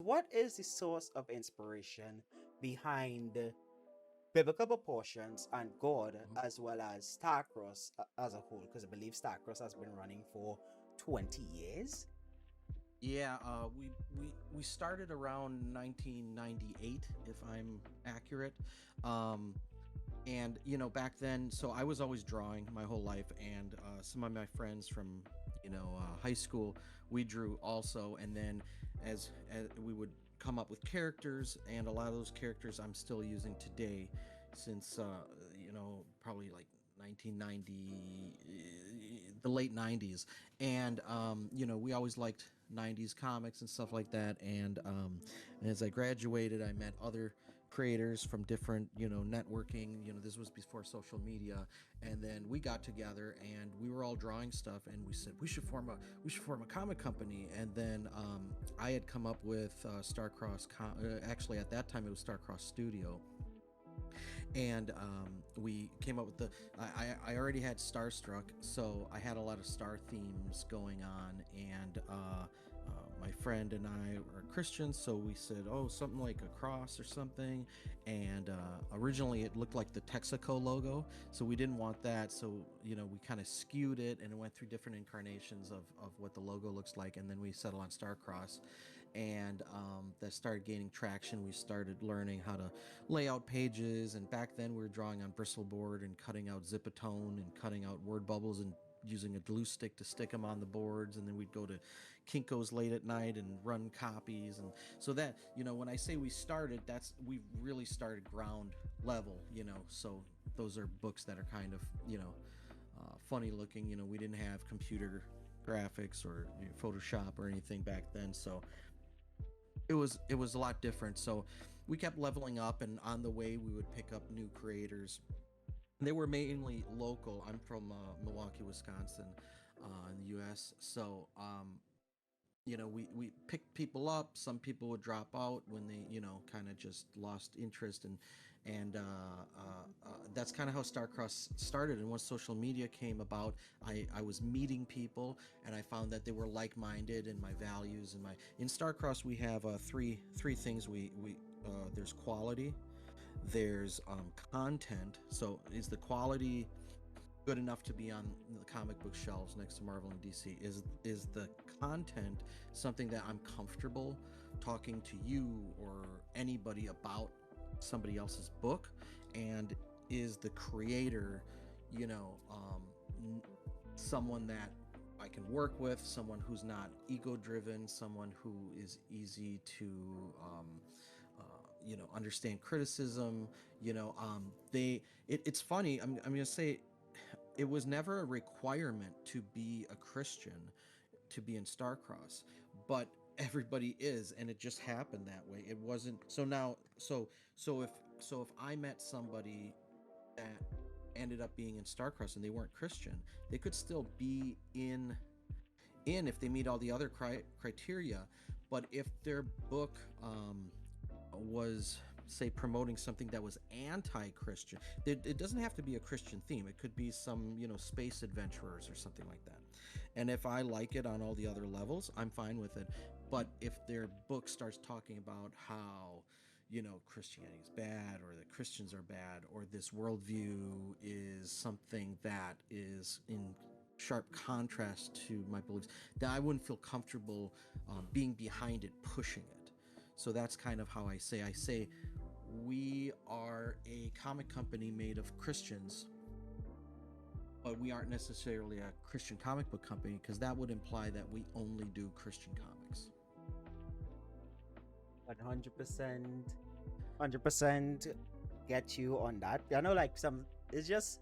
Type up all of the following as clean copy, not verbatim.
what is the source of inspiration behind biblical proportions and God, Mhm. as well as Starcross as a whole? Because I believe Starcross has been running for 20 years. Yeah, we started around 1998, if I'm accurate. Um, and back then, so I was always drawing my whole life, and some of my friends from high school, we drew also. And then as we would come up with characters, and a lot of those characters I'm still using today, since probably like 1990, the late 90s. And we always liked 90s comics and stuff like that. And as I graduated, I met other creators from different networking. This was before social media. And then we got together and we were all drawing stuff, and we said we should form a comic company. And then I had come up with actually at that time it was Starcross Studio. And we came up with I already had Starstruck, so I had a lot of star themes going on. And my friend and I are Christians, so we said, oh, something like a cross or something. And originally it looked like the Texaco logo, so we didn't want that. So we kind of skewed it, and it went through different incarnations of what the logo looks like. And then we settled on Starcross. And that started gaining traction. We started learning how to lay out pages, and back then we were drawing on bristle board and cutting out zipatone and cutting out word bubbles and using a glue stick to stick them on the boards. And then we'd go to Kinko's late at night and run copies. And so that, when I say we started, that's we really started ground level. So those are books that are kind of funny looking. We didn't have computer graphics or Photoshop or anything back then, so it was a lot different. So we kept leveling up, and on the way we would pick up new creators. They were mainly local. I'm from Milwaukee, Wisconsin, in the U.S. So we picked people up. Some people would drop out when they kind of just lost interest. And that's kind of how Starcross started. And once social media came about, I was meeting people, and I found that they were like-minded in my values. And my in Starcross we have three things. We There's quality, there's content. So is the quality good enough to be on the comic book shelves next to Marvel and DC? Is the content something that I'm comfortable talking to you or anybody about somebody else's book? And is the creator, you know, someone that I can work with, someone who's not ego driven, someone who is easy to uh, understand criticism. It's funny. I'm gonna say it was never a requirement to be a Christian to be in Starcross, but everybody is, and it just happened that way. It wasn't so now. So if I met somebody that ended up being in Starcross and they weren't Christian, they could still be in if they meet all the other criteria. But if their book was, say, promoting something that was anti-Christian, it doesn't have to be a Christian theme. It could be some space adventurers or something like that. And if I like it on all the other levels, I'm fine with it. But if their book starts talking about how Christianity is bad, or that Christians are bad, or this worldview is something that is in sharp contrast to my beliefs, then I wouldn't feel comfortable being behind it, pushing it. So that's kind of how I say we are a comic company made of Christians, but we aren't necessarily a Christian comic book company, because that would imply that we only do Christian comics. 100%, 100% get you on that. I know, like, it's just,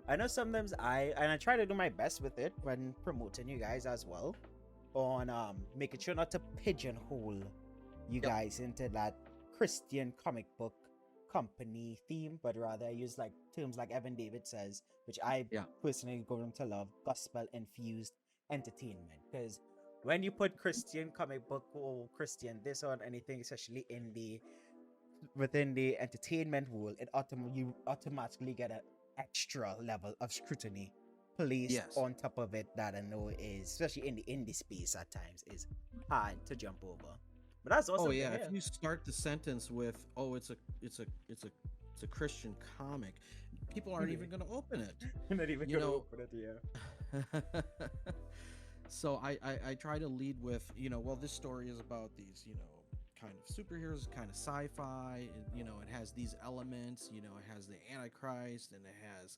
I know sometimes I try to do my best with it when promoting you guys as well, on making sure not to pigeonhole you Yep. guys into that Christian comic book company theme, but rather I use like terms like Evan David says, which I Yeah. personally going to love, gospel infused entertainment. Because when you put Christian comic book or Christian this or anything, especially within the entertainment world, you automatically get an extra level of scrutiny placed Yes. on top of it, that I know is, especially in the indie space at times, is hard to jump over. But that's Oh awesome to yeah, if hear. you start the sentence with, "Oh, it's a Christian comic," people aren't even going to open it. Not even You gonna know, open it, yeah. so I try to lead with, well, this story is about these, kind of superheroes, kind of sci-fi, it has these elements, it has the Antichrist, and it has,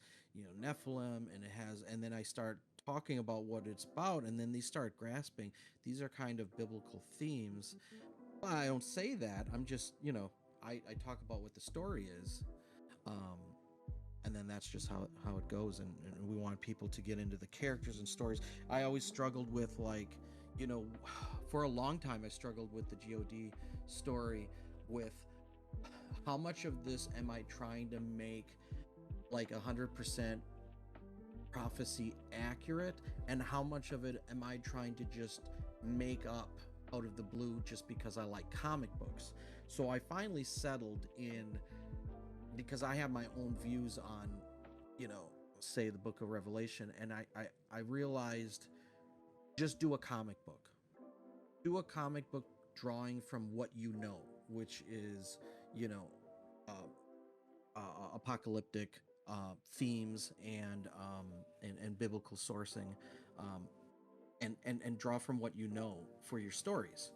Nephilim, and and then I start talking about what it's about, and then they start grasping these are kind of biblical themes. But I don't say that. I'm just, I talk about what the story is. Um, and then that's just how it goes, and we want people to get into the characters and stories. I always struggled with, like, you know for a long time I struggled with the G.O.D story, with how much of this am I trying to make like 100% prophecy accurate, and how much of it am I trying to just make up out of the blue just because I like comic books. So I finally settled in, because I have my own views on, you know, say the book of Revelation, and I realized, just do a comic book. Do a comic book drawing from what you know, which is, you know, uh, apocalyptic themes, and biblical sourcing, um, and draw from what you know for your stories.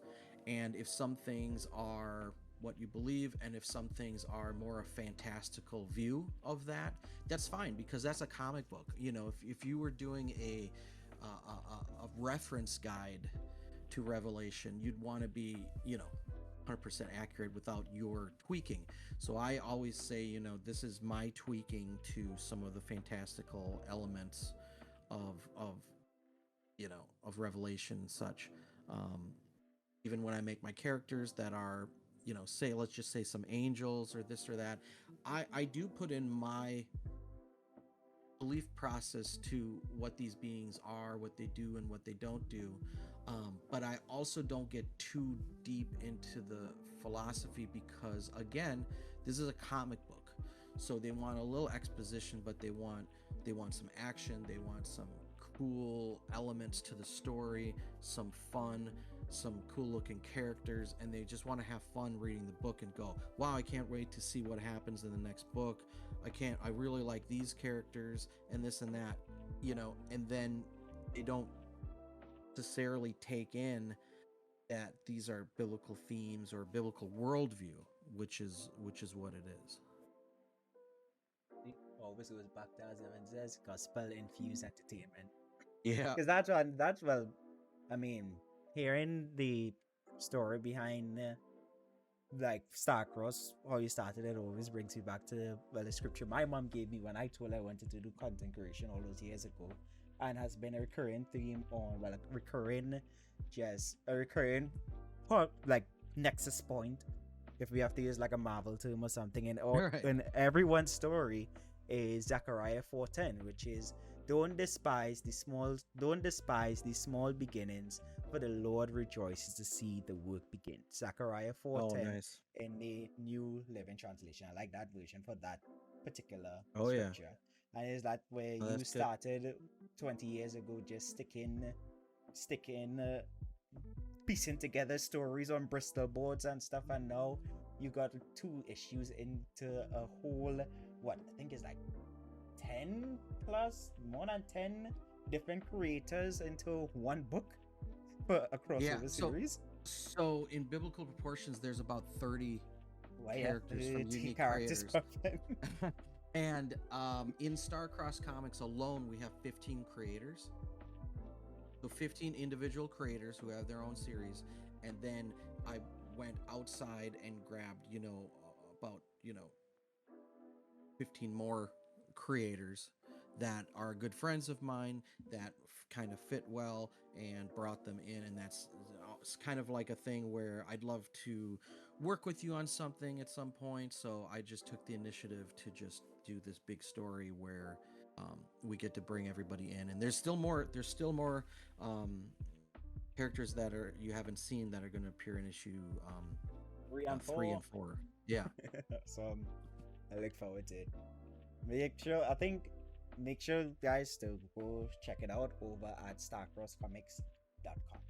And if some things are what you believe, and if some things are more a fantastical view of that, that's fine, because that's a comic book. If you were doing a reference guide to Revelation, you'd want to be, 100% accurate without your tweaking. So I always say, this is my tweaking to some of the fantastical elements of of Revelation and such. Um, Even when I make my characters that are, say, let's just say some angels or this or that, I do put in my belief process to what these beings are, what they do, and what they don't do. But I also don't get too deep into the philosophy, because, again, this is a comic book, so they want a little exposition, but they want some action, they want some cool elements to the story, some fun, some cool looking characters, and they just want to have fun reading the book and go, wow, I can't wait to see what happens in the next book. I really like these characters and this and that, and then they don't necessarily take in that these are biblical themes or biblical worldview, which is what it is. It always goes back to, as Evan says, gospel infused entertainment. Yeah. Because well, I mean, hearing the story behind like Starcross, how you started it, always brings me back to, well, the scripture my mom gave me when I told her I wanted to do content creation all those years ago, and has been a recurring theme on, well, a recurring like nexus point, if we have to use like a Marvel term or something, Right. in everyone's story is Zechariah 4:10, which is, don't despise the small beginnings, for the Lord rejoices to see the work begin. Zechariah Oh, 4:10 nice. in the New Living Translation. I like that version for that particular Oh yeah. scripture. And is that where Oh, you that's good. started 20 years ago, just sticking piecing together stories on Bristol boards and stuff, and now you got 2 issues into a whole, what I think is like 10 plus, more than 10 different creators into one book for a Yeah. crossover series. So in biblical proportions, there's about 30 Why characters from unique characters creators. from And in Starcross Comics alone, we have 15 creators. So 15 individual creators who have their own series. And then I went outside and grabbed, about, 15 more creators that are good friends of mine, that kind of fit well, and brought them in. And that's, it's kind of like a thing where I'd love to work with you on something at some point. So I just took the initiative to just do this big story where we get to bring everybody in. And there's still more um, characters that are you haven't seen that are going to appear in issue 3 and 3 4. and 4. Yeah. So I look forward to it. Make sure guys to go check it out over at starcrosscomics.com.